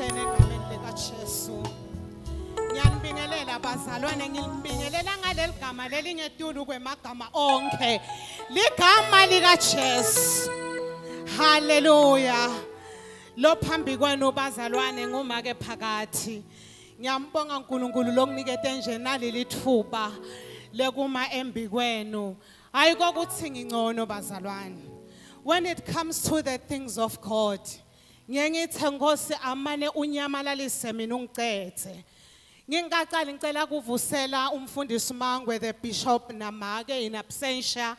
Ngiyabingelisene egameni likaJesu. Ngiyanibingelela bazalwane, ngilibingelela ngaleli gama lelingetulu kwemagama onke. Ligama likaJesu. Hallelujah. Lo phambi kwenu bazalwane ngumake phakathi. Ngiyambonga uNkulunkulu lokunikete nje naleli thuba lekuma embi kwenu. Ayiko kuthi ngingcono bazalwane. When it comes to the things of God, ngiyengithe Nkosi amane unyamalalise mina ungicethe. Ngingaqali ngicela kuvusela umfundisi Mangwe the bishop namake in absentia.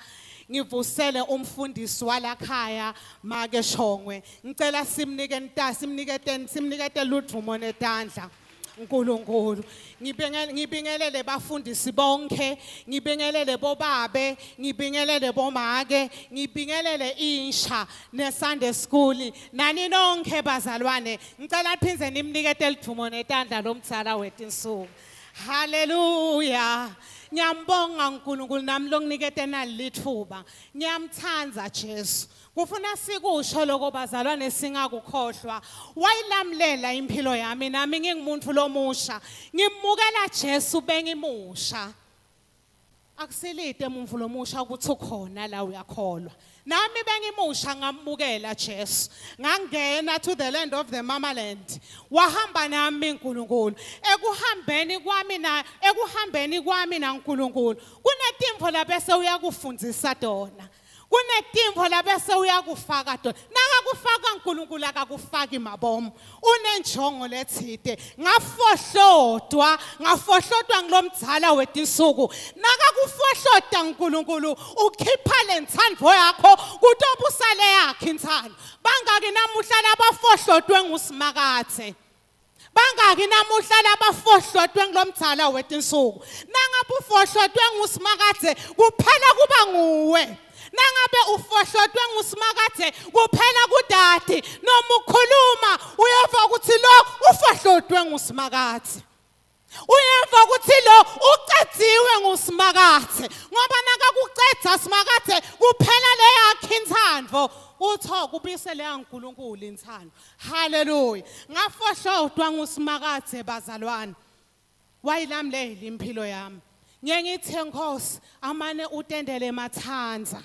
Ngivusele umfundisi walakhaya make Shongwe. Ngicela simnikete ludvumo netandla. Nkulunkulu ngibingelele bafundisi bonke, ngibingelele bobabe, ngibingelele bomake, ngibingelele insha ne Sunday school nani nonke bazalwane. Ngicela phinze nimnikete lidvumo netandla lomtsala wetinsuku. Hallelujah. Ngiyambonga uNkulunkulu nami longinikete nalithuba. Ngiyamthanza Jesu. Kufuna sikusho lokho bazalwane singakukhohlwa. Wayilamlela impilo yami nami ngingumuntu lomusha. Ngimukela Jesu bengimusha. Akusilite umuntu lomusha ukuthi ukhona la uyakholwa. Nami bengimusha ngamukela Jesu. Ngangena to the land of the mama land. Wahamba nami uNkulunkulu. Ekuhambeni kwami na uNkulunkulu. Kunetimvo la bese uyakufundisa tona. Kunetimvo la bese uyakufaka tona. Nakakufaka uNkulunkulu akakufaki mabomo. Unenjongo lethide. Ngafohlodwa ngilomdzala wetinsuku. Nakakufohloda uNkulunkulu ukhipha lenthando yakho kutobusale yakhe inthando. Bangaki namuhla labafohlodwe ngusimakathe. Bangaki namuhla labafohlodwe ngilomdzala wetinsuku. Nangabe ufohlodwe ngusimakathe kuphela kuba nguwe. Nangabe ufohlodwe ngusimakathe kuphela kudade noma ukhuluma uyeva ukuthi lo ufohlodwe ngusimakathe. Uyeva ukuthi lo uqediwe ngusimakathe ngoba nakakuceda simakathe kuphela le yakhe inthando utho kubisele yaNkulunkulu inthando. Hallelujah. Ngafohlodwa ngusimakathe bazalwane. Wayilamlela impilo yami. Ngiyengithe Nkosi amane utendele mathanza.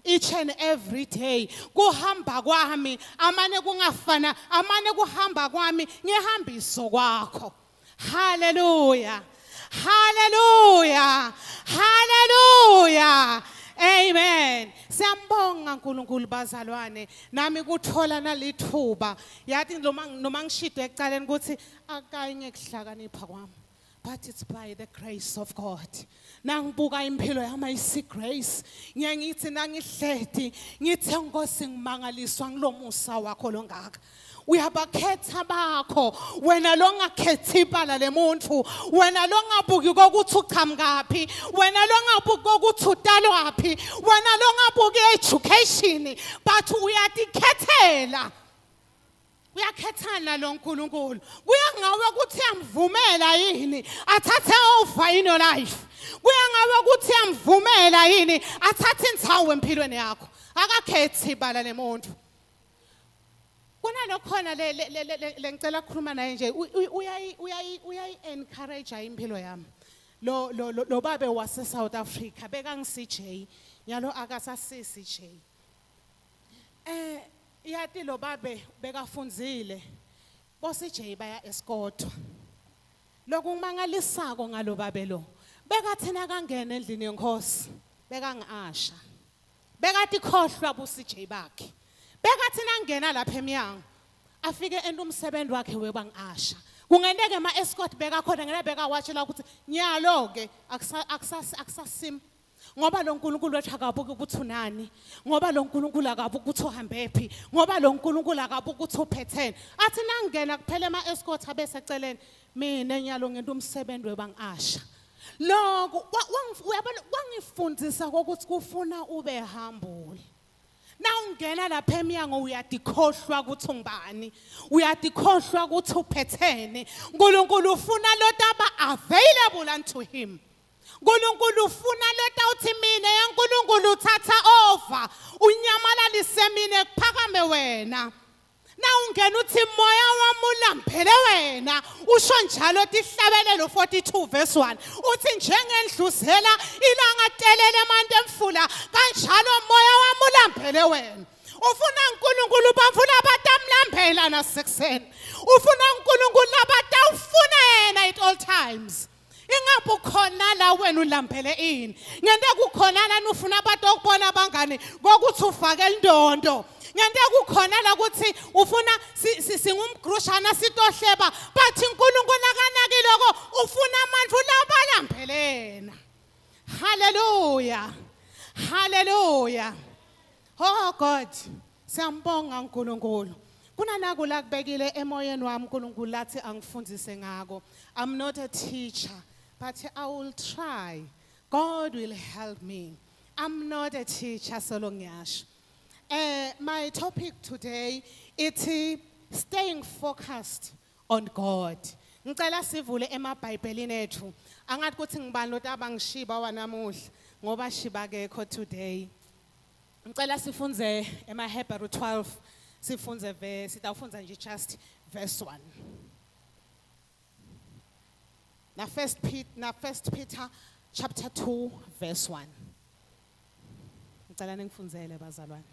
Each and every day kuhamba kwami amane kungafana amane kuhamba kwami ngihambiso kwakho. Hallelujah. Hallelujah. Hallelujah. Amen. Siyambonga uNkulunkulu bazalwane nami kuthola nalithuba yathi noma ngishide ekucaleni ukuthi akanye kuhlakanipha kwami. But it's by the grace of God. Nangibuka impilo yami ayisi grace. Ngiyangithi nangihledi ngithe Nkosi ngimangaliswa ngilomusa wakho longaka. Uyabakhetha bakho wena longakhethi ibala lemuntu, wena longabuki ukuthi uqhamukaphi, wena longabuki ukuthi utalwaphi, wena longabuki education, but uyatikhethela. Uyakhethana lo nkulunkulu. Kuya ngawe ukuthi yamvumela yini athathe over in your life. Kuya ngawe ukuthi yamvumela yini athathe inthawu empilweni yakho. Akakhethi ibala lemuntu. Kunalokhona le ngicela ukukhuluma naye nje uyayi encourage impilo yami. Lo babe wase South Africa beka ngisi J. Nyalo akasasisi J. Yathi lo babe bekafundzile bosi J baya escort. Lokungimangalisako ngalo babe lo. Bekathina kangena endlini yenkosi. Beka ngiasha. Bekathi khohlwa bosi J bakhe. Bekathina ngena lapha eminyango. Afike endumsebenzi wakhe webangasha. Kungeneke ma escort beka khona ngene beka watshela ukuthi nyalo ke akusasim. Ngoba lo nkulunkulu wethu akabuki ukuthi unani, ngoba lo nkulunkulu akabuki ukuthi uhambephi, ngoba lo nkulunkulu akabuki ukuthi uphethene. Athi nangena kuphela ama escort abeseceleni mina enyalo ngento umsebenzi webangasha. Lokho wangifundisa ukuthi kufuna ube humble. Na ungena lapha eminyango uyadikhohlwa ukuthi ungubani, uyadikhohlwa ukuthi uphethene. uNkulunkulu ufuna lot aba available unto him. uNkulunkulu ufuna leta uthi mina yaNkulunkulu uthatha over unyamalalise mina kuphakame wena. Na ungena uthi moya wami ulambele wena usho njalo tihlabelelo 42 verse 1 uthi njengendluzela ilanga telele manje emfula kanjalo moya wami ulambele wena. Ufuna uNkulunkulu bafuna abatamlambela nasekuseni. Ufuna uNkulunkulu abatawufuna yena at all times. Ingabe ukhona la wena ulambele ini? Ngente kukhona la ufuna abantu okubona abangani ngokuthi ufake indondo. Ngente kukhona la ukuthi ufuna singumgrushana sitohleba but uNkulunkulu akanaki lokho ufuna amandla labalambelena. Hallelujah. Hallelujah. Oh God, siyambonga uNkulunkulu. Kunanaku la kubekile emoyeni wami uNkulunkulu lathi angifundise ngako. I'm not a teacher, but I will try. God will help me. I'm not a teacher, so long yash. My topic today is staying focused on God. Ngicela sivule emabhayibhelini ethu. Angathi kuthi ngibani lo abangishiba wanamuhla ngoba shiba kekho today. Ngicela sifunze emaHebrew 12 sifunze sitawufunza nje just verse 1. Na first Peter chapter 2 verse 1. Ngicela ningifunzele bazalwane.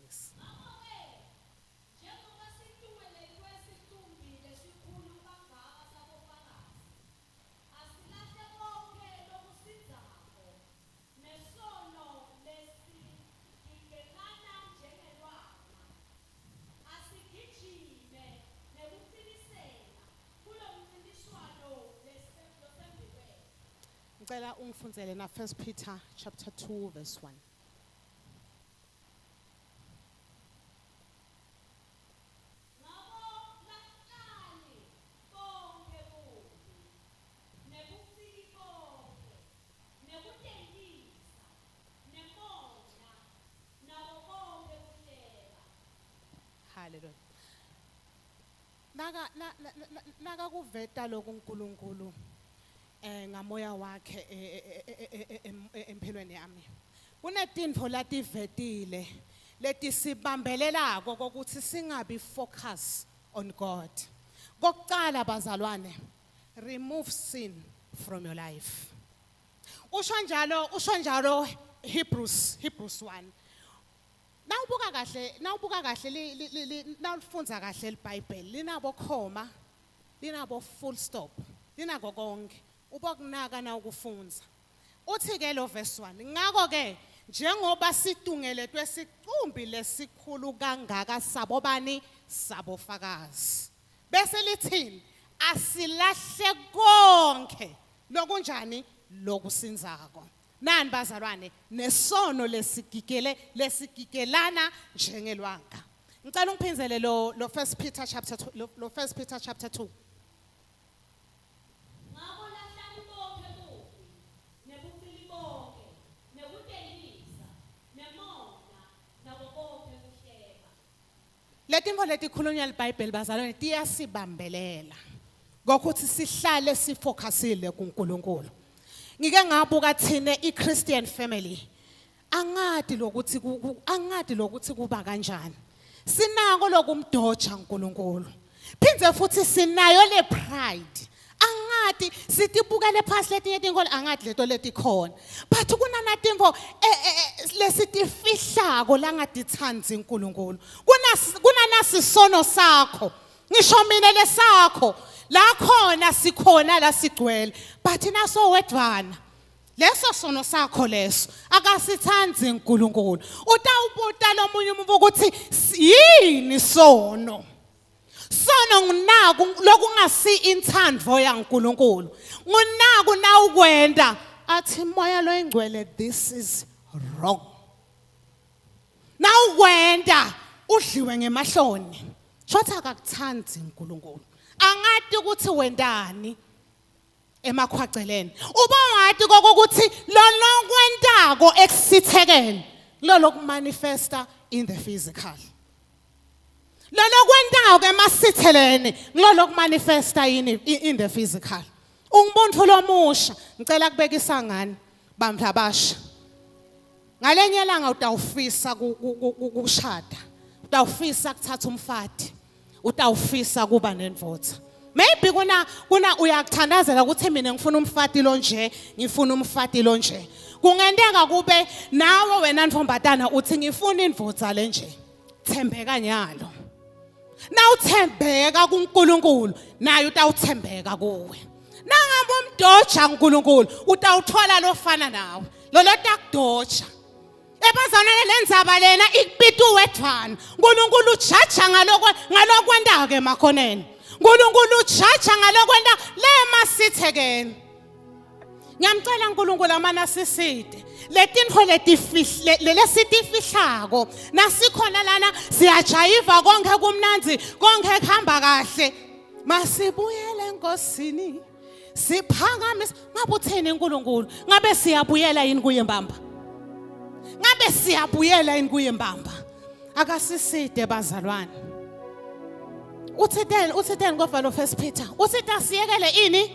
Yes. Ngicela ungifunzele na First Peter chapter 2 verse 1. Hallelujah. Naka kuveta lokhu uNkulunkulu ngamoya wakhe empilweni yami. Kunetinto lativetile leti sibambelelako ukuthi singabi focus on God. Kokuqala bazalwane, remove sin from your life. Usho njalo Hebrews 1. Nawubuka kahle nawufunza kahle iBhayibheli linabo comma, linabo full stop, linako konke. Ubokunaka na ukufunza. Uthi ke lo verse 1. Ngako ke njengoba situngeletwe sicumbi lesikhulu kangaka sabo bani sabofakazi. Bese lithini asilahle konke lokunjani lokusinzako. Nani bazalwane nesono lesigigelana njengelwanga. Ngicela ungiphinzele lo First Peter chapter 2 lo First Peter chapter 2. Letimvo letikhulunywa iBhayibheli bazalwane tiyasibambelela ngokuthi sihlale sifocusile kuNkulunkulu. Ngike ngabuka thina iChristian family angadi lokuthi kuba kanjani. Sinako lokumdoja uNkulunkulu. Phindze futhi sinayo le pride. Angadi sitibukele phasi letinye tinkolo angadi leto letikhona. But kunana timvo lesitifihlako langadithandzi uNkulunkulu. Kunana sisono sakho. Ngisho mina lesakho. La khona sikhona la sigcwele. But naso wedwana. Leso sono sakho leso akasithandzi uNkulunkulu. Utawubuta lo munye umuntu ukuthi yini sono? Sono ngunaku lokungasi inthandvo yaNkulunkulu. Ngunaku na ukwenda athi moya lo ingcwele this is wrong. Na ukwenda udliwe ngemahloni. Shotha akakuthandi uNkulunkulu. Angadi ukuthi wendani emakhwaceleni. Uba ngadi kokuthi lo lokwendako eksithekele lo lokumanifesta in the physical. Lo lokwendako emasitheleni lo lokumanifesta in the physical. Ungumuntu lomusha ngicela kubekisa ngani bantu abasha ngalenye ilanga utawufisa ukushada utawufisa ukuthatha umfati utawufisa kuba nendvodza maybe kuna uyakuthandazela ukuthi mina ngifuna umfati lo nje ngifuna umfati lo nje kungenteka kube nawe wena ntfombatana uthi ngifuna indvodza le nje thembeka nyalo nawuthembeka kuNkulunkulu naye utawuthembeka kuwe nangabe umdoja uNkulunkulu utawuthola lofana nawe lo lotakudoja ebazana lendzaba lena ikupita uwedwana uNkulunkulu ujaja ngalokwenda ke makhoneni uNkulunkulu ujaja ngalokwenda lema sithekeni ngiyamcela uNkulunkulu amana siside letintfo lesitifihlako nasikhona lana siyajayiva konke kumnanzi konke kuhamba kahle masibuyele enkosini siphakamisa ngabe utheni uNkulunkulu ngabe siyabuyela yini kuye mbamba ngabe siyabuyela yini kuye mbamba akasiside bazalwane uthitheni ngofalo First Peter uthi asiyekele ini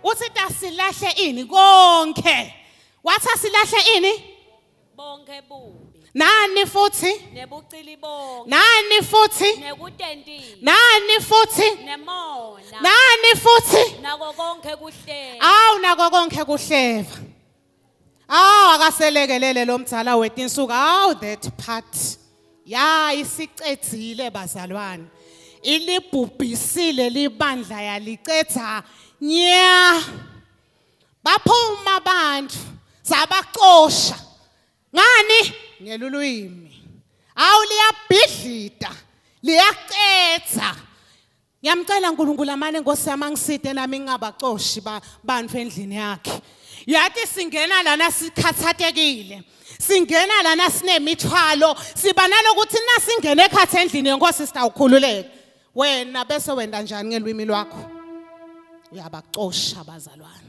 uthi asilahle ini konke wathi asilahle ini bonke bubi nani futhi nebucili bonke nani futhi nekutentile nani futhi nemona nani futhi nako konke kuhleba awu nako konke kuhleba akaselekelele lo mdzala wetinsuku that part ya isicedzile bazalwane ilibhubhisile libandla yalicetha nya baphuma abantu sabaqosha ngani ngelulwimi awu liyabhidlita liyacetha ngiyamcela uNkulunkulu amane Nkosi yami angiside nami ngingabacoshi bantu endlini yakhe yathi singena lana sikhathatekile singena lana sinemithwalo siba nalokuthi nasingena ekhathe endlini yenkosi sitawukhululeka wena bese wenda njani ngelwimi lwakho uyabacosha abazalwane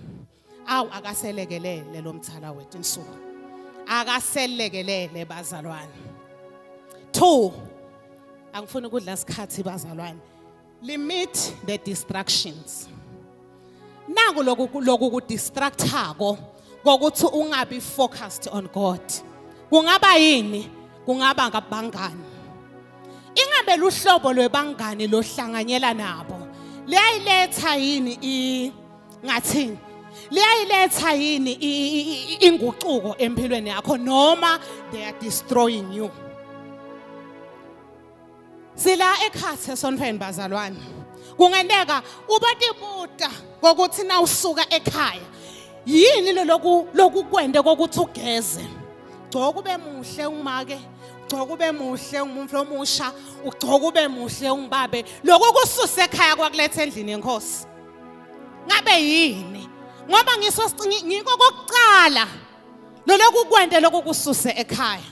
awu akaselekelele lo mthala wethu insuku akaselekelele bazalwane 2 angifuni ukudla isikhathi bazalwane limit the distractions nangu lokhu kudistractako ngokuthi ungabi focused on God kungaba yini kungaba ngabangani ingabe luhlobo lwebangani lohlanganyela nabo liyayiletha yini ngathini liyayiletha yini inguquko empilweni yakho noma they are destroying you sila ekhathe sonfeni bazalwane kungenteka ubatibuta ngokuthi na usuka ekhaya yini lokukwende kokuthi ugeze gcoka ube muhle ungimake gcoka ube muhle umuntu omusha ugcoka ube muhle ungibabe lokho kususe ekhaya kwakuletha endlini yenkosi ngabe yini ngoba ngiko kokucala lokukwende lokukususe ekhaya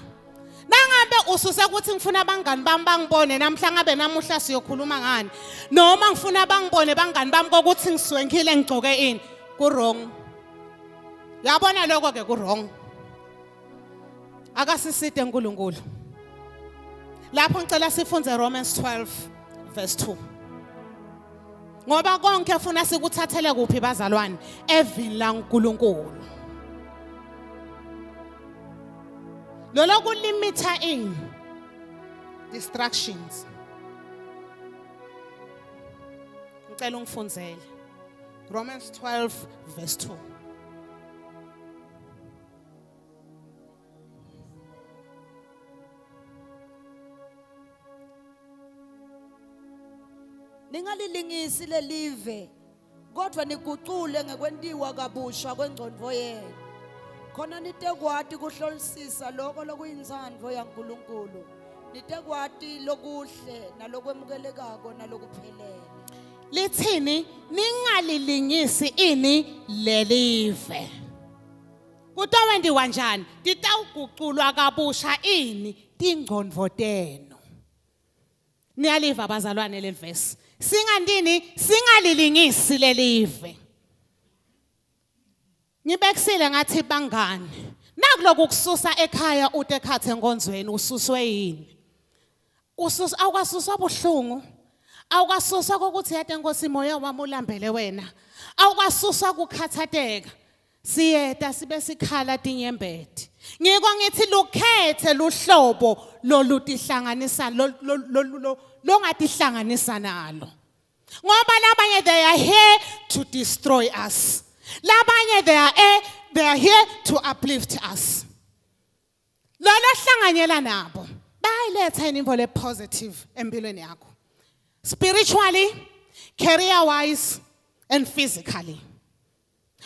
nangabe ususe ukuthi ngifuna abangani bami bangibone namhla ngabe namuhla siyokhuluma ngani noma ngifuna abangibone bangani bami kokuthi ngiswenkile ngigcoke ini ku wrong yabona lokho ke ku wrong akasiside uNkulunkulu lapho ngicela sifunze Romans 12 verse 2 ngoba konke ufuna sikuthathele kuphi bazalwane evini la uNkulunkulu loloku limita in distractions ngicela ungifunzele Romans 12 verse 2 Ningalilingisi lelive kodwa nigucule ngekwentiwa kabusha kwengcondvo yenu khona nitekwati kuhlolisisa lokho lokuyintsandvo yaNkulunkulu nitekwati lokuhle nalokwemukelekako nalokuphelele lithini ningalilingisi ini lelive kutokwendiwa njani titawuguculwa kabusha ini tingcondvo tenu niyaliva abazalwane leli verse singalilingisi lelive ngibekisile ngathi bangani nakuloku kususa ekhaya ute ekhathe enkonzweni ususwe yini awukasuswa buhlungu awukasuswa ukuthi yade Nkosi moya wami ulambele wena awukasuswa kukhathateka siyeta sibe sikhala tinyembeti ngiko ngithi lukhethe luhlobo lolutihlanganisa longatihlanganisa nalo ngoba labanye they are here to destroy us labanye they are here to uplift us lolo hlanganyela nabo bayiletha inimvo le positive empilweni yakho spiritually career wise and physically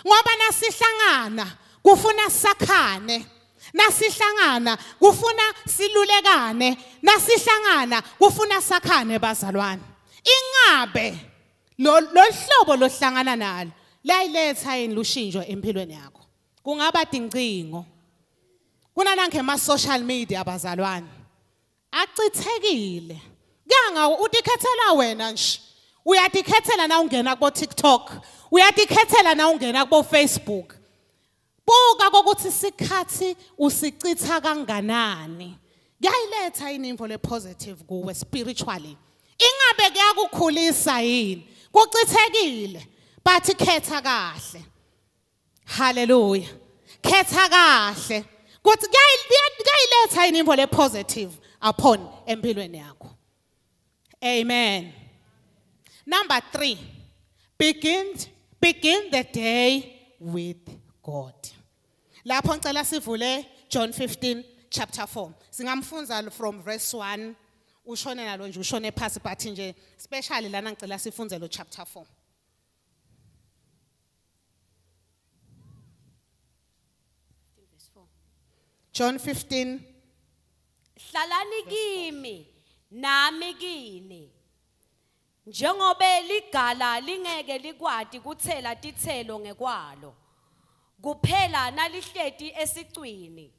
ngoba nasihlangana kufuna sakhane nasihlangana kufuna silulekane nasihlangana kufuna sakhane bazalwane ingabe lo hlobo lohlangana nalo layiletha yini lushinjo empilweni yakho kungaba dincingo kunananke ma social media bazalwane acithekile kanga utikhethela wena nje uyatikhethela na ungena ku TikTok uyatikhethela na ungena ku Facebook buka ukuthi sikhathi usicitha kanganani kuyayiletha inimvo le positive kuwe spiritually ingabe kuyakukhulisa yini kucithekile but khetha kahle hallelujah khetha kahle kuthi kuyayiletha inimvo le positive upon empilweni yakho amen. Number 3, begin the day with God. Lapho ngicela sivule John 15 chapter 4. Singamfunza from verse 1 ushone nalo nje ushone phasi but nje especially lana ngicela sifunze lo chapter 4. John 15 Hlalani kimi nami kini njengoba ligala lingeke likwati kuthela tithelo ngekwalo kuphela nalihleti esicwini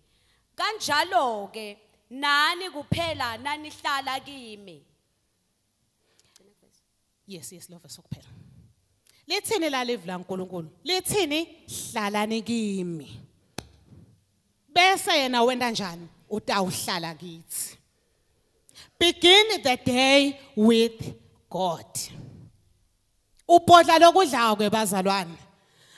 kanjalo ke nani kuphela nanihlala kimi. Yes love sokuphela lithini la live la uNkulunkulu lithini hlalani kimi bese yena wenda njani utawuhlala kithi. Begin the day with God. Upodla lokudlayo ke bazalwane.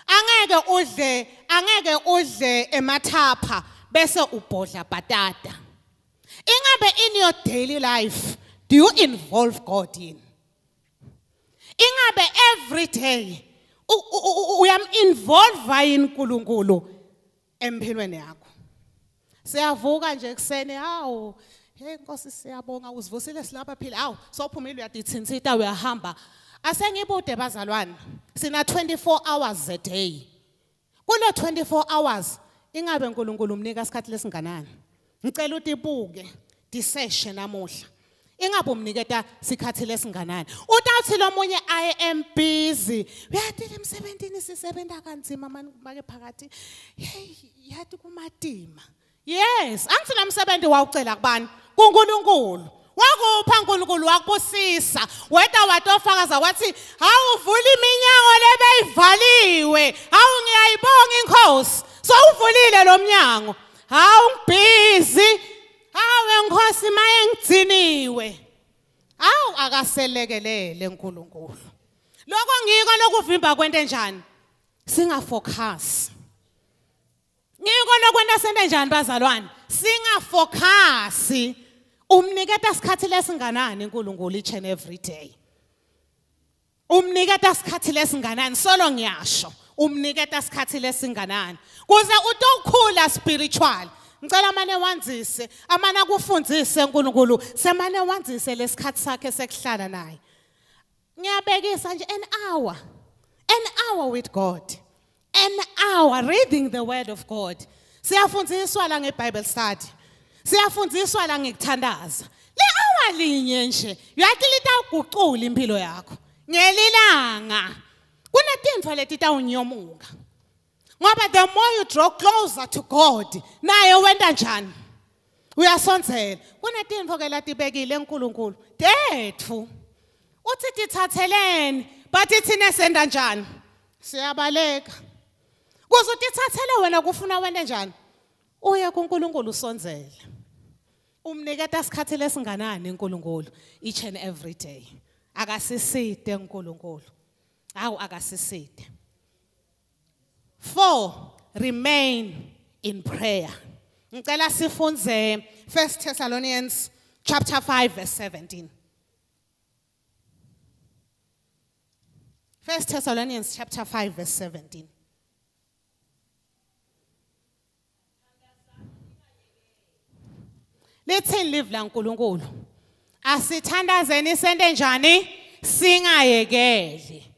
Angeke udle emathapha bese ubhodla batata. Ingabe in your daily life do you involve God in? Ingabe every day uyam involve in uNkulunkulu empilweni yakho. Siyavuka nje ekseni hawo hey Nkosi siyabonga uzivusile silapha phela hawo sophumile uyadithinsita uyahamba asengibude bazalwane sina 24 hours a day kulo 24 hours ingabe uNkulunkulu umnika isikhathi lesinganani ngicela ukuthi ibuke disession namuhla ingabe umniketa sikhathi lesinganani utawuthi lo munye I am busy uyadile emsebenzini sisebenza kanzima make phakathi hey yathi kumatima. Yes, angithi namsebenzi wawucela kubani? kuNkulunkulu. Wakupha uNkulunkulu wakubusisa. Weda watofakaza wathi, "Awuvula iminyango lebeyivaliwe. Hawu ngiyayibonga inkosi. So uvulile lo mnyango. Hawu ngibhizi. Hawu inkosi maye ngigciniwe." Awu akaselekelele uNkulunkulu. Lokho ngiko lokuvimba kwento enjani? Singafocus. Ngiko lokwenta sente njani bazalwane? Singafocus. Umniketa isikhathi lesinganani uNkulunkulu each and every day. Umniketa isikhathi lesinganani solo ngiyasho. Umniketa isikhathi lesinganani. Kuze utokhula spiritual. Ngicela manje wanzise, amana kufundzise uNkulunkulu, semane wanzise lesikhathi sakhe sekuhlala naye. Ngiyabekisa nje an hour with God. An hour reading the word of God. Siyafundiswa la ngeBible study. Siyafundiswa la ngekuthandaza. Le hour linye nje, uyathi litawuguqula impilo yakho. Ngelilanga. Kunetinto leti tawunyomuka. Ngoba the more you draw closer to God, naye wenda njani? Uyasondzela. Kunetinto ke latibekile uNkulunkulu. Tethu. Uthi tithatheleni, but ithina senda njani? Siyabaleka. Kuze utithathele wena kufuna wena njani? Uya kuNkulunkulu usondzele. Umniketa isikhathi lesinganani uNkulunkulu each and every day. Akasiside uNkulunkulu. Awu akasiside. 4, remain in prayer. Ngicela sifunze 1 Thessalonians chapter 5 verse 17. 1 Thessalonians chapter 5 verse 17. Lithini live la nkulunkulu. Asithandazeni sente njani singayekeli.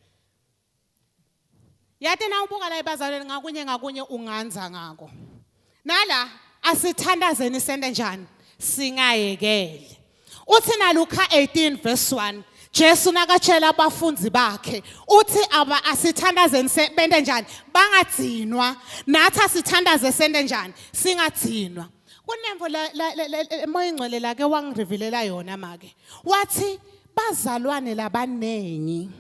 Yathi na ubuka la ibazalweni ngakunye unganza ngako. Nala asithandazeni sente njani singayekeli. Uthi na Luka 18 verse 1 Jesu nakatshela abafundi bakhe uthi asithandazeni sente njani bangadzinwa nathi asithandaze sente njani singadzinwa. Kunemvo moya ingcwele la ke wangirevealela yona make. Wathi bazalwane labanengi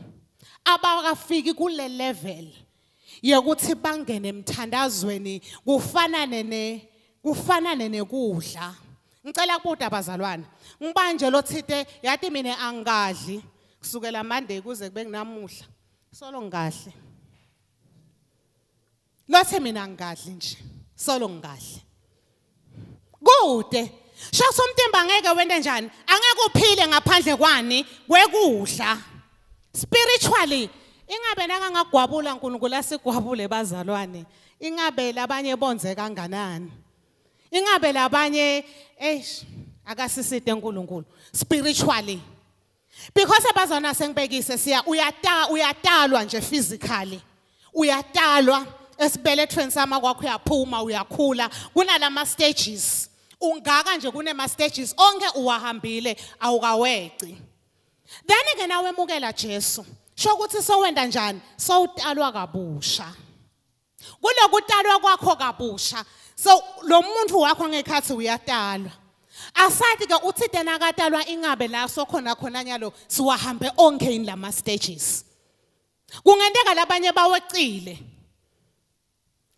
abakafiki kule level yokuthi bangene emthandazweni kufanane nekudla. Ngicela kubuda bazalwane. Ngibanje lo thite yathi mina angadli kusukela Monday kuze kube kunamuhla. Solo ngadli. Lothe mina ngadli nje. Solo ngadli. Kude. Shaka somtimba ngeke wende njani? Angeke uphile ngaphandle kwani kwekudla. Spiritually ingabe nakangagwabula uNkulunkulu asigwabule bazalwane. Ingabe labanye bonze kanganani? Ingabe labanye akasiside uNkulunkulu spiritually. Because abazona sengibekise siya uyatalwa nje physically. Uyatalwa esibelethweni sama kwakho uyaphuma uyakhula kunalama stages. Ungaka nje kunema stages onke uwahambile awukaweci. Then ke nawe emukela Jesu. Sho ukuthi sowenda njani? Sowutalwa kabusha. Kulokutalwa kwakho kabusha. So lo muntu wakho ngekhathi uyatalwa. Asathi ke uthi tena katalwa ingabe la sokhona khona nyalo siwahambe onke in lama stages. Kungenteka labanye bawecile.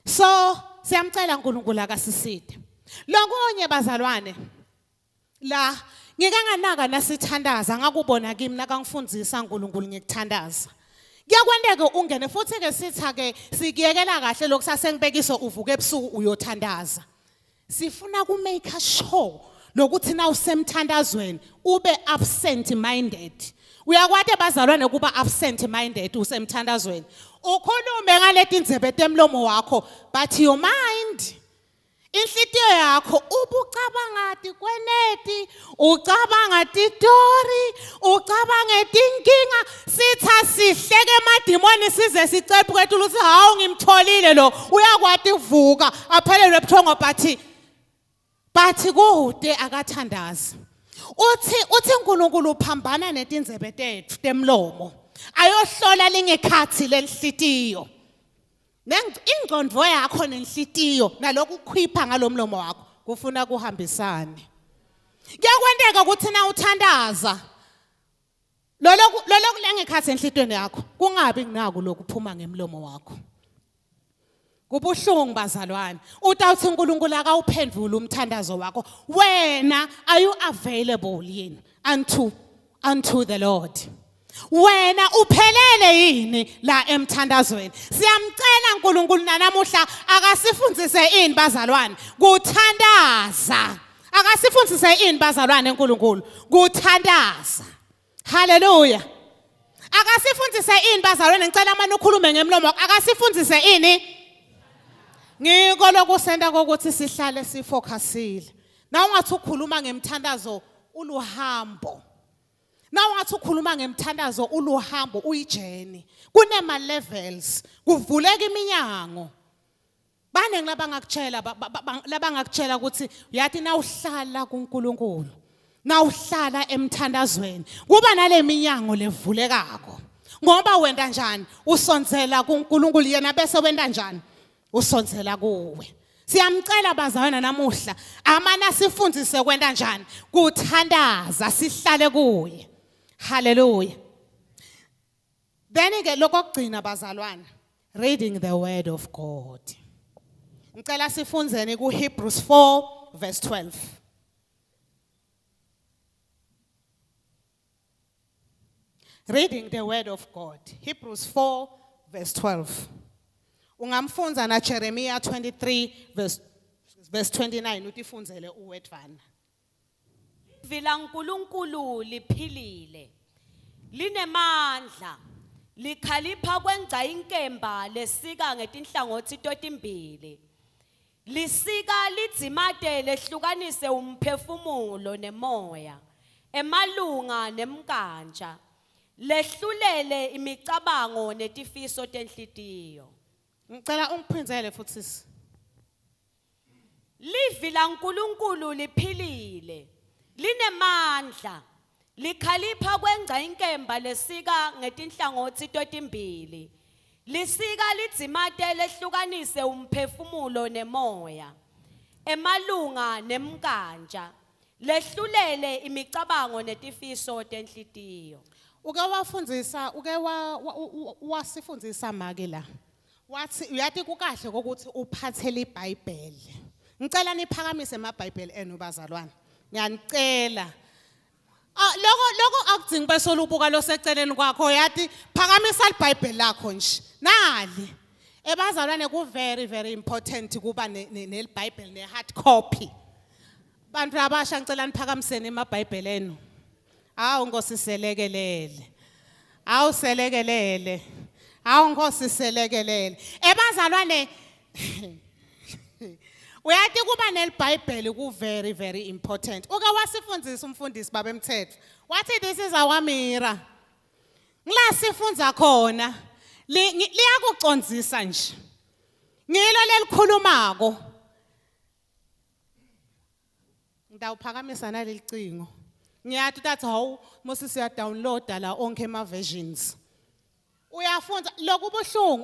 So siyamcela uNkulunkulu akasiside. Lokunye bazalwane la ngikanganaka nasithandaza ngakubona kimi nakangifundisa uNkulunkulu ngikuthandaza. Kuyakwendeka ungene futhi ke sitha ke sikiyekela kahle lokusasengibekiso uvuka ebusuku uyothandaza. Sifuna ku make sure lokuthi na usemthandazweni ube absent minded. Uyakwade bazalwane kuba absent minded usemthandazweni. Ukhulume ngaleti ndzebe temlomo wakho but your mind inhlitiyo yakho ubucabangati kweneti ucabanga titori ucabanga tinkinga sitha sihleke emadimoni size sicephe kwethu ukuthi hawu ngimtholile lo uyakwati ukuvuka aphelelwe ebuthongo but kude akathandazi uthi uNkulunkulu uphambana netindzebe tethu temlomo ayohlola lingekhathi lenhlitiyo. Ingqondo yakho nenhlitiyo naloku kukhipha ngalomlomo wakho kufuna kuhambisane. Kuyakwendeka ukuthi na uthandaza lolo kulengekhathi enhlitweni yakho kungabi kunako lokuphuma ngemlomo wakho. Kubuhlungu bazalwane uthi uNkulunkulu akawuphendula umthandazo wakho wena are you available yini unto the Lord? Wena uphelele yini la emthandazweni? Siyamcela uNkulunkulu namuhla akasifundise ini bazalwane kuthandaza. Akasifundise ini bazalwane uNkulunkulu kuthandaza. Hallelujah. Akasifundise ini bazalwane ngicela manje ukhulume ngemlomo akasifundise ini? Ngiko lokusenda kokuthi sihlale sifocusile. Na ungathi ukhuluma ngemthandazo uluhambo. Na ungathi ukhuluma ngemthandazo uluhambo uyijeni. Kunema levels, kuvuleka iminyango. Bane ngilabangakutshela ukuthi uyathi na uhlala kuNkulunkulu. Na uhlala emthandazweni. Kuba nale minyango levulekako. Ngoba wenda njani? Usondzela kuNkulunkulu yena bese wenda njani? Usondzela kuwe. Siyamcela bazalwane namuhla amana sifundise kwenda njani kuthandaza sihlale kuye. Hallelujah. Then ke lokugcina bazalwane reading the word of God. Ngicela sifunzeni ku Hebrews 4 verse 12. Reading the word of God. Hebrews 4 verse 12. Ungamfunza na Jeremiah 23 verse 29 utifunzele uwedvana. Vila uNkulunkulu liphilile. Linemandla. Likhalipha kwengca inkemba lesika ngetinhlangothi totimbili. Lisika lidzimate lehlukanise umphefumulo nemoya. Emalunga nemkanja. Lehlulele imicabango netifiso tenhlitiyo. Ngicela ungiphindele futhi sisi. Livi laNkulunkulu liphilile. Linemandla. Likhalipha kwengca inkemba lesika ngetinhlangothi totimbili. Lisika lidzimate lehlukanise umphefumulo nemoya. Emalunga nemkanja. Lehlulele imicabango netifiso tenhlitiyo. Wasifundisa make la. Wathi uyathi kukahle ukuthi uphathele iBhayibheli. Ngicela niphakamise amaBhayibheli enu bazalwane. Ngiyanicela. Lokho akudzingi bese ulubuka loseceleni kwakho yathi phakamisa iBhayibheli lakho nje. Nali. Ebazalwane ku very important kuba neBhayibheli ne-hard copy. Bantu abasha ngicela niphakamiseni amaBhayibheli enu. Awu ngosiselekelele. Awu selekelele. Awu ngosiselekelele. Ebazalwane uyathi kuba neBhayibheli ku very important. Uke wasifundisa umfundisi babemthetho. Wathi this is our mirror. Ngila sifunza khona liyakucondzisa nje. Ngilo lelikhulumako. Ngidawuphakamisa nalelicingo. Ngiyathi thatha hawu mose siya download la onke ama versions. Uyafunza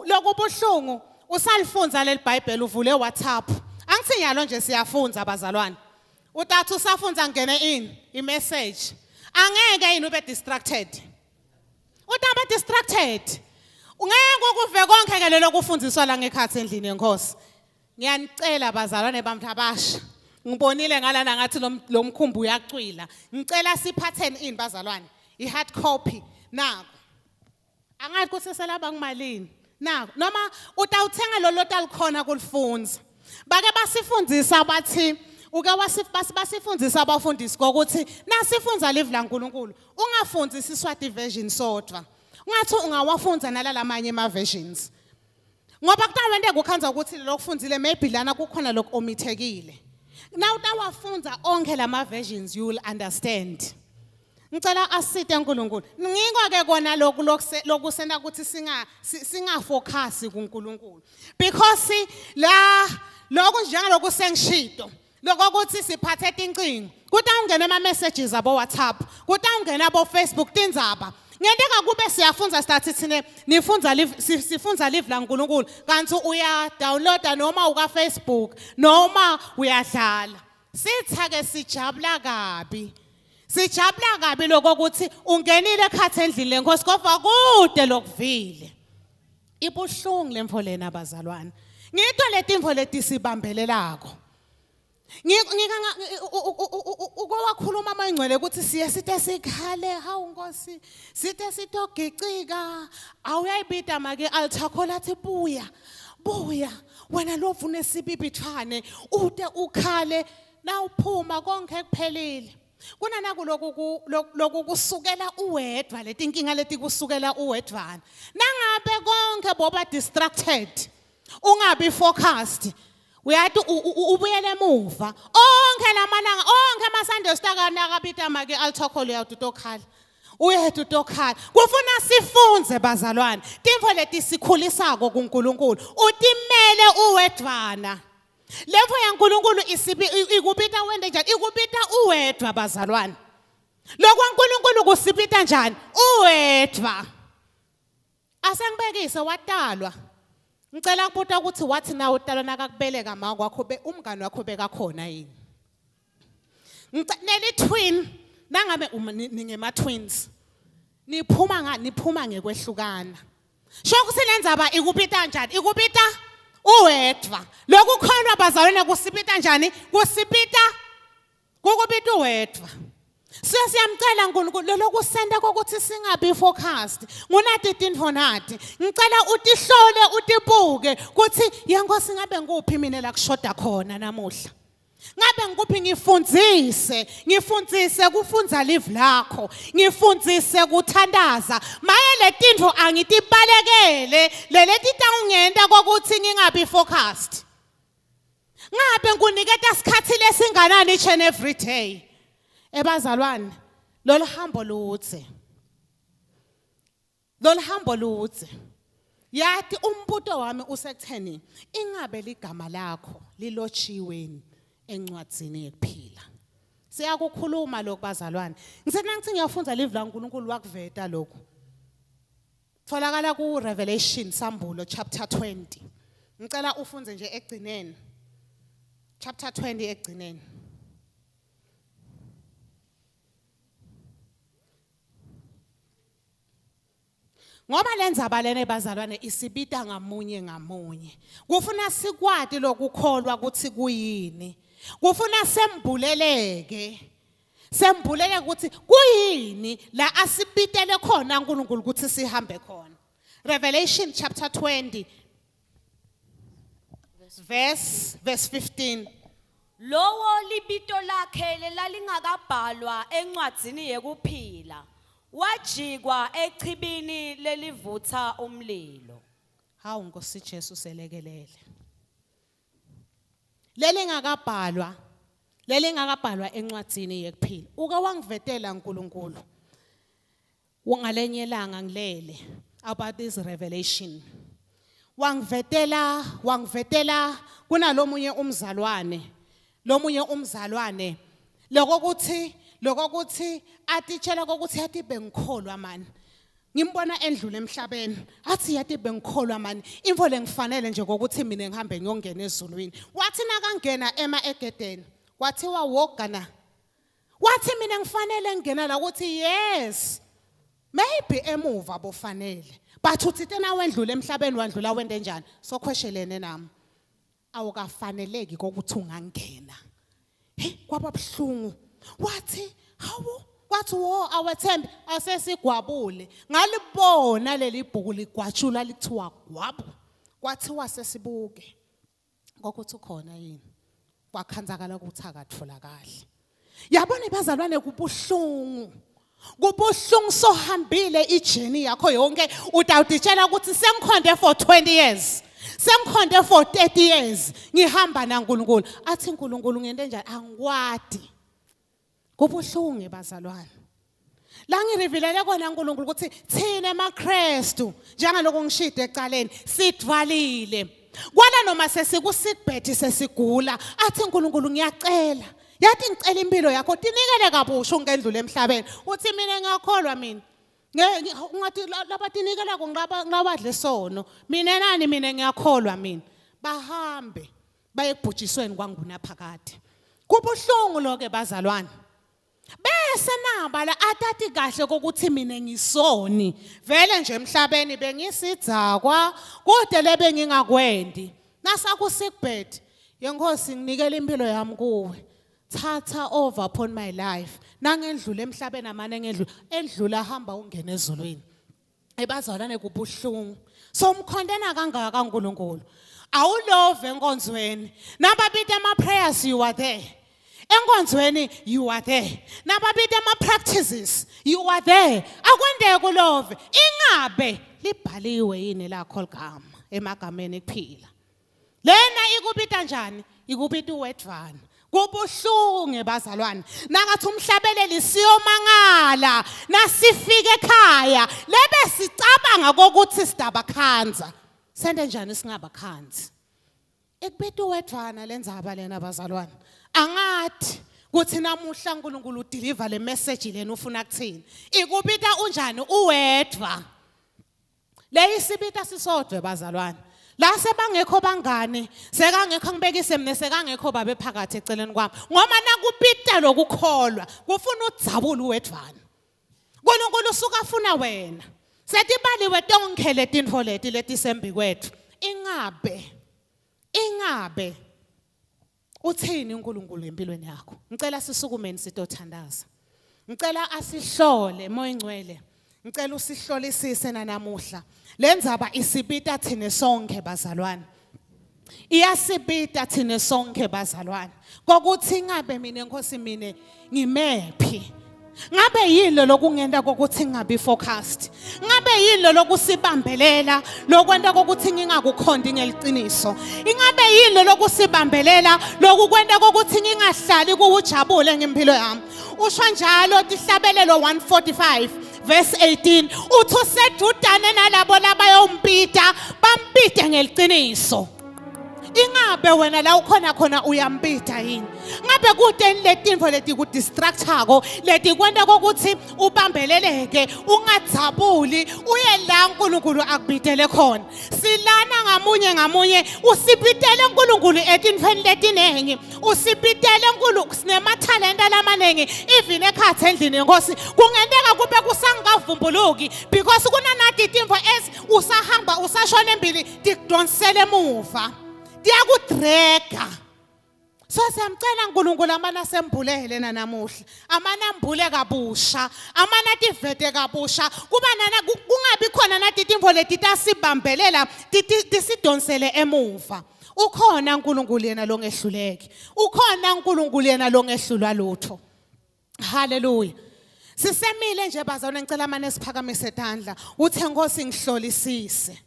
lokubuhlungu usalifunza leliBhayibheli uvule WhatsApp. Angithi nyalo nje siyafunza abazalwane. Utathu usafunza ngene imessage. Angeke yini ube distracted. Utaba distracted. Ungeke ukuve konke ke lelo kufundiswa la ngekhathi endlini yenkosi. Ngiyanicela abazalwane bami abasha. Ngibonile ngalana ngathi lo mkhumbu uyacwila. Ngicela siphatheni ini bazalwane. I-hard copy nako. Angathi kuseselaba kumalini. Nako noma utawuthenga lo lot alikhona kulifunza. Bake basifundisa bathi uke basifundisa abafundisi ukuthi nasifunza live laNkulunkulu ungafundzisi Swati version sodwa. Ungathi ungawafunza nalalamanye ama versions. Ngoba kutawende kukhanza ukuthi lokufunzile maybe lana kukhona lokho omithekile. Now tawafunza onke lama versions you will understand. Ngicela asite uNkulunkulu. Ngikho ke kona lokusenda ukuthi singa focus kuNkulunkulu. Because la lokho njengaloku sengishido. Lokho ukuthi siphathe incingo. Kutawungena ama messages abo WhatsApp. Kutawungena abo Facebook tindzaba. Ngenteka kube siyafunza stathi thine sifunza live laNkulunkulu kanti uya downloada noma uka Facebook noma uyadlala. Sitha ke sijabula kabi. Sijabula kabi lokho ukuthi ungenile ekhathi endlini lenkosi kodwa kude lokuvile. Ibuhlungu lemfo lena abazalwane. Ngitho letimvo leti sibambelelako. Ukwakhuluma amangcwele ukuthi siye sithe sikhale hawu Nkosi sithe sitogicika awuyayibida make altar call athi buya wena lovune sibibithwane ude ukhale na uphuma konke kuphelile kunana lokhu kusukela uwedwa letinkinga leti kusukela uwedwana nangabe konke boba distracted ungabi focused uyathi ubuyele emuva onke lamalanga onke amasande stakana akabita make altar call uyatutokhala uyethu utokhala kufuna sifunze bazalwane timfo leti sikhulisako kuNkulunkulu utimele uwedwana lemfo yaNkulunkulu ikubita wende njani ikubita uwedwa bazalwane lokho uNkulunkulu kusibita njani uwedwa asengibekise watalwa ngicela ukubuta ukuthi wathi na utalwa nakakubeleka ma kwakho umngane wakho beka khona yini neli twin nangabe ningema twins niphuma ngekwehlukana shoku silenzaba ikubita njani ikubita uwedwa lokhu khona bazalwane kusibita njani kusibita kukubita uwedwa Siyamcela uNkulunkulu lokusenda kokuthi singabi focused. Ngunati tintfo nati. Ngicela utihlole utibuke kuthi yenkosi ngabe nguphi mina la kushoda khona namuhla. Ngabe ngikuphi ngifundzise kufunza live lakho, ngifundzise kuthandaza. Maye le tintfo angitibalekele leti tawungenta kokuthi ngingabi focused. Ngabe nguniketa isikhathi lesinganani each and every day. Ebazalwane, lolu hambo ludze. Yathi umbuto wami usekutheni, ingabe ligama lakho lilotshiweni encwadzini yekuphila. Siyakukhuluma lokho bazalwane. Ngisena ngithi ngiyafundza live la uNkulunkulu wakuveta lokho. Tholakala ku Revelation Sambulo chapter 20. Ngicela ufunze nje egcineni. Chapter 20 egcineni. Ngoba lenza balene bazalwane isibita ngamunye. Kufuna sikwati lokukholwa ukuthi kuyini. Kufuna sembuleleke ukuthi kuyini la asibitele khona uNkulunkulu ukuthi sihambe khona. Revelation chapter 20 verse 15. Lowo libito lakhe lelalingakabhalwa encwadzini yekuphila. Wajikwa echibini lelivutha umlilo. Hawu Nkosi Jesu selekelele. Lelingakabhalwa encwadzini yekuphila. Uke wangivetela uNkulunkulu. Ngalenye ilanga ngilele about this revelation. Wangivetela kunalomunye umzalwane. Lokuthi atitshela ukuthi yathi bengikholwa mani. Ngimbona endlule emhlabeni. Athi yathi bengikholwa mani. Info lengifanele nje ukuthi mina ngihambe ngiyongena ezulwini. Wathi nakangena egedeni. Wathiwa wogana. Wathi mina ngifanele ngena la ukuthi yes. Maybe emuva bofanele. But uthi tena wendlule emhlabeni wandlula wende njani? So kweshelene nami. Awukafaneleki ukuthi ungangena. Kwababhlungu. Wathi awethembi asesigwabule ngalibona leli ibhuku ligwatshula lithiwa gwabu kwathiwa sesibuke ngokuthi ukhona yini kwakhanzakala ukuthi akatholakali. Yabona bazalwane kubuhlungu sohambile ijeni yakho yonke utawutitshela ukuthi sengikhonde for 20 years sengikhonde for 30 years ngihamba naNkulunkulu. Athi uNkulunkulu ngente njani angikwadi. Kubuhlungu bazalwane. La ngirivilele kona uNkulunkulu ukuthi thina emaKristu njengaloko ngishide ecaleni sidvalile. Kwala noma sesikusibhethi sesigula athi uNkulunkulu ngiyacela. Yathi ngicela impilo yakho tinikele kabusha ungendlule emhlabeni. Uthi mina ngiyakholwa mina. Ngathi labatinikela ngabadle sono. Mina ngiyakholwa mina. Bahambe bayekubhujisweni kwanguna phakade. Kubuhlungu lokho bazalwane. Bese naba la atati kahle kokuthi mina ngisoni vele nje emhlabeni bengisidzakwa kude lebe ngingakwendi nasakusigbed yenkosi nginikele impilo yami kuwe thatha over upon my life nangendlule emhlabeni amane endlula hamba ungena ezulwini. Ebazalwane kubuhlungu so umkhondena kangaka uNkulunkulu awulove enkonzweni nababita ama prayers you are there. Enkonzweni you are there. Nababita ama practices you are there. Akwende kulove ingabe libhaliwe yini lakho ligama emagameni ekuphila. Lena ikubita njani? Ikubita uwedvana. Kubuhlungu bazalwane. Nangathi umhlabeleli siyomangala nasifike ekhaya lebe sicabanga kokuthi sidaba khanza. Sende njani singabakhanzi? Ekubita uwedvana lenzaba lena bazalwane. Angathi kuthi namuhla uNkulunkulu udeliver le message lena ufuna kuthini ikubita unjani uwedwa le isibita sisodwe bazalwane la sebangekho bangane sekangekho ngibekise mina sekangekho babe phakathi eceleni kwami ngoma nakubita lokukholwa kufuna udzabula uwedwana uNkulunkulu usuka afuna wena setibaliwe tonke tintfo leti sembi kwethu ingabe uthini uNkulunkulu empilweni yakho? Ngicela sisukumeni sitothandaza. ngicela asihlole moya ngcwele ngicela usihlolisise namuhla lenzaba isibita thine sonke bazalwane iyasibita thine sonke bazalwane kokuthi ngabe mina Nkosi mina ngimephi ngabe yilo lokungenda kokuthi ngabi focused ngabe yilo lokusibambelela lokwenda kokuthi ngingakukhondi ngeliqiniso ingabe yilo lokusibambelela lokukwenda kokuthi ngingahlali kuwujabule ngempilo yami usho njalo tihlabelelo 145 verse 18 uthi usedudane nalabo labayompita bampite ngeliqiniso ingabe wena la ukhona khona uyampita yini ngabe kude letinto leti ku distractako leti kwenta kokuthi ubambeleleke ungadzabuli uye la uNkulunkulu akubitele khona silana ngamunye usibitele uNkulunkulu etintweni letinengi usibitele uNkulunkulu sinemathalenta lamanengi even ekhathe endlini Nkosi kungenteka kube kusangavumbuluki because kunanathi tinto usahamba usashona embili tikudonsele emuva diyakudrega so siyamcela uNkulunkulu amana sembulele namuhla amana mbule kabusha amana tivete kabusha kuba nana kungabi khona nathi timvo leti tasibambelela tisidonsele emuva ukhona uNkulunkulu yena longehluleki ukhona uNkulunkulu yena longehlulwa lutho haleluya sisemile nje bazawona ngicela amane siphakamise etandla uthe Nkosi ngihlolisise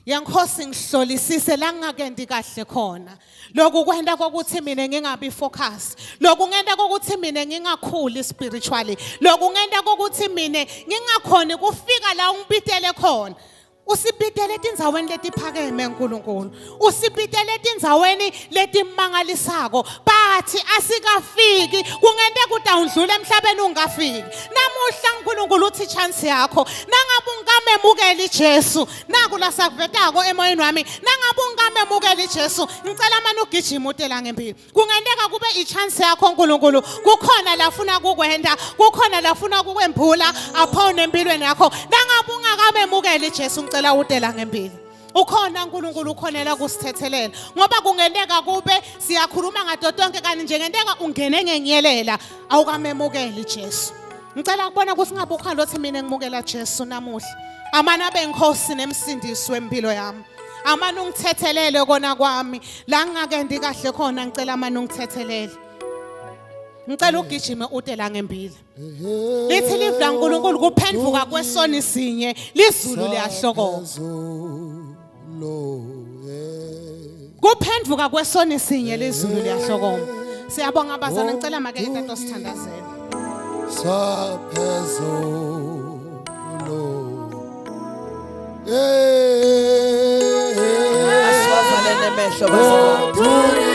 Yankosi ngihlolisise la ngakendi kahle khona lokhu kwenda kokuthi mina ngingabi focus lokhu ngenda kokuthi mina ngingakhuli spiritually lokhu ngenda kokuthi mina ngingakhoni kufika la ungibitele khona usibitele etindzaweni letiphakeme uNkulunkulu usibitele etindzaweni letimangalisako bathi asikafiki kungente kudawundlula emhlabeni ungafiki namuhla uNkulunkulu uthi chance yakho nangabe ungamemukela iJesu naku la sakuvetako emoyeni wami nangabe ungamemukela iJesu ngicela manje ugijima utela ngempilo kungenteka kube ichance yakho uNkulunkulu kukhona lafuna kukwenda kukhona lafuna kukwembula aphone empilweni yakho nangabe ungakamemukela iJesu ngicela utela ngempilo ukhona uNkulunkulu ukhonela kusithethelela ngoba kungenteka kube siyakhuluma ngadotonke kanti njengenteka ungene ngenyelela awukamemukela iJesu ngicela ukubona ukuthi ngabe ukhalo othi mina ngimukela Jesu namuhla amana benkosi nemsindisi wempilo yami amana ungithethelele kona kwami la ngingake kahle khona ngicela amana ungithethelele ngicela ugijime utela ngempilo lithi live la uNkulunkulu kuphendvuka kwesoni sinye lizulu liyahlokoma kuphendvuka kwesoni sinye lizulu liyahlokoma siyabonga abazana ngicela make itato sithandazela saphezulu asivale nemehlo bazalwane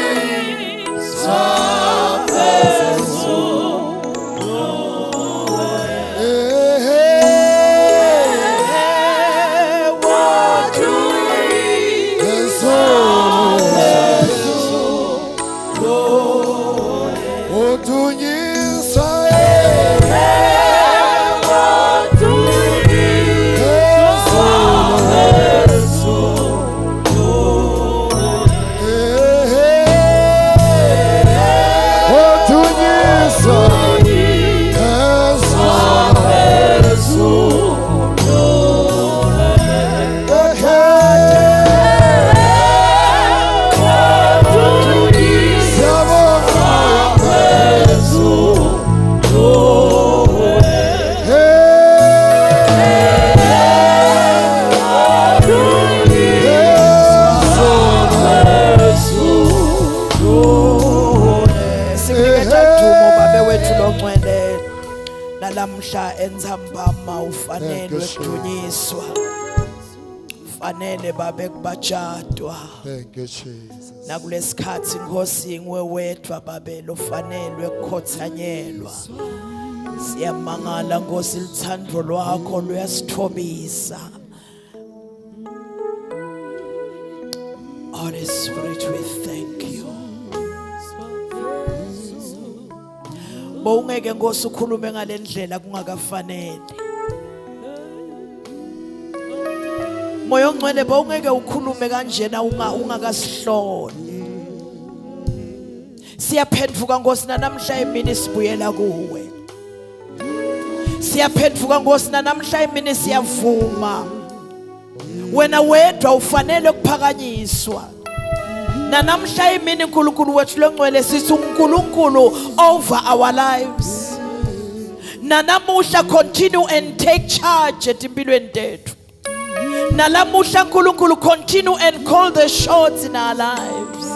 nalamhla enzambama ufanele ukudunyiswa ufanele babe kubajadwa Thank you, Jesus. nakulesikhathi Nkosi ngwe wedwa babelo ufanele ukukhothanyelwa siyamangala Nkosi lithando lwakho luyasithobisa Holy Spirit we thank you Bowungeke Nkosi ukhulume ngalendlela kungakafanele Moyo ngcwele bowungeke ukhulume kanjena ungakasihloli Siyaphendvuka Nkosi namhla emini sibuyela kuwe Siyaphendvuka Nkosi namhla imini siyavuma. Wena wedwa ufanele ukuphakanyiswa. Namhla imini uNkulunkulu wethu longcwele sithi uNkulunkulu over our lives. Namuhla continue and take charge etimpilweni tethu. Nalamuhla uNkulunkulu continue and call the shots in our lives.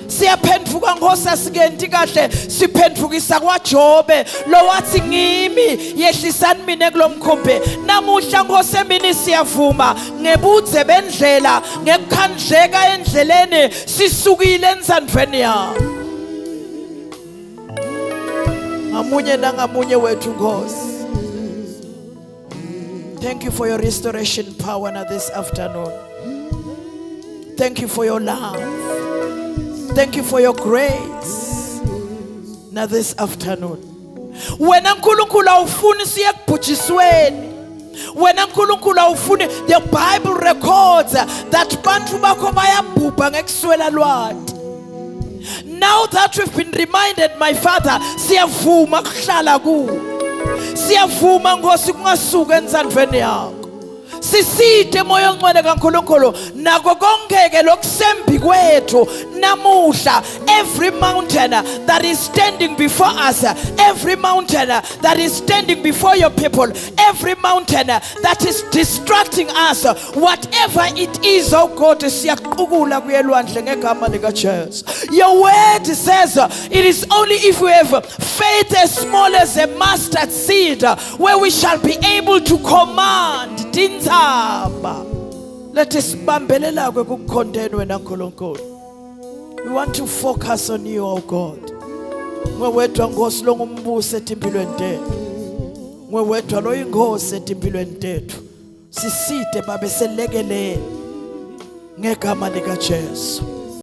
Siyaphendvuka Nkosi asikenti kahle siphendvukisa kwaJobe lo wathi ngimi yehlisani mina kulomkhumbi. Namuhla Nkosi emini siyavuma ngebudze bendlela ngekukhandleka endleleni sisukile entsandweni yakho. Ngamunye nangamunye wethu Nkosi. Thank you for your restoration power now this afternoon. Thank you for your love. Thank you for your grace now this afternoon. Wena uNkulunkulu awufuni siye kubhujisweni. Wena uNkulunkulu awufuni, the Bible records that bantu bakho bayabhubha ngekuswela lwati. Now that we've been reminded, my Father, siyavuma kuhlala kuwe. Siyavuma Nkosi kungasuka entsandweni yakho. Siside moya ongcwele kaNkulunkulu nako konke lokusembi kwethu namuhla. Every mountain that is standing before us, every mountain that is standing before your people, every mountain that is distracting us, whatever it is, oh God, siyaqukula kuyelwandle ngegama lika Jesu. Your word says it is only if we have faith as small as a mustard seed where we shall be able to command. Let us bambelela kukukhondeni wena Nkulunkulu. We want to focus on you, oh God. Ngwedwa Nkosi lo ngumbuso etimpilweni tethu. Ngwedwa lo ingozi etimpilweni tethu. Siside babe selekelele ngegama lika Jesu.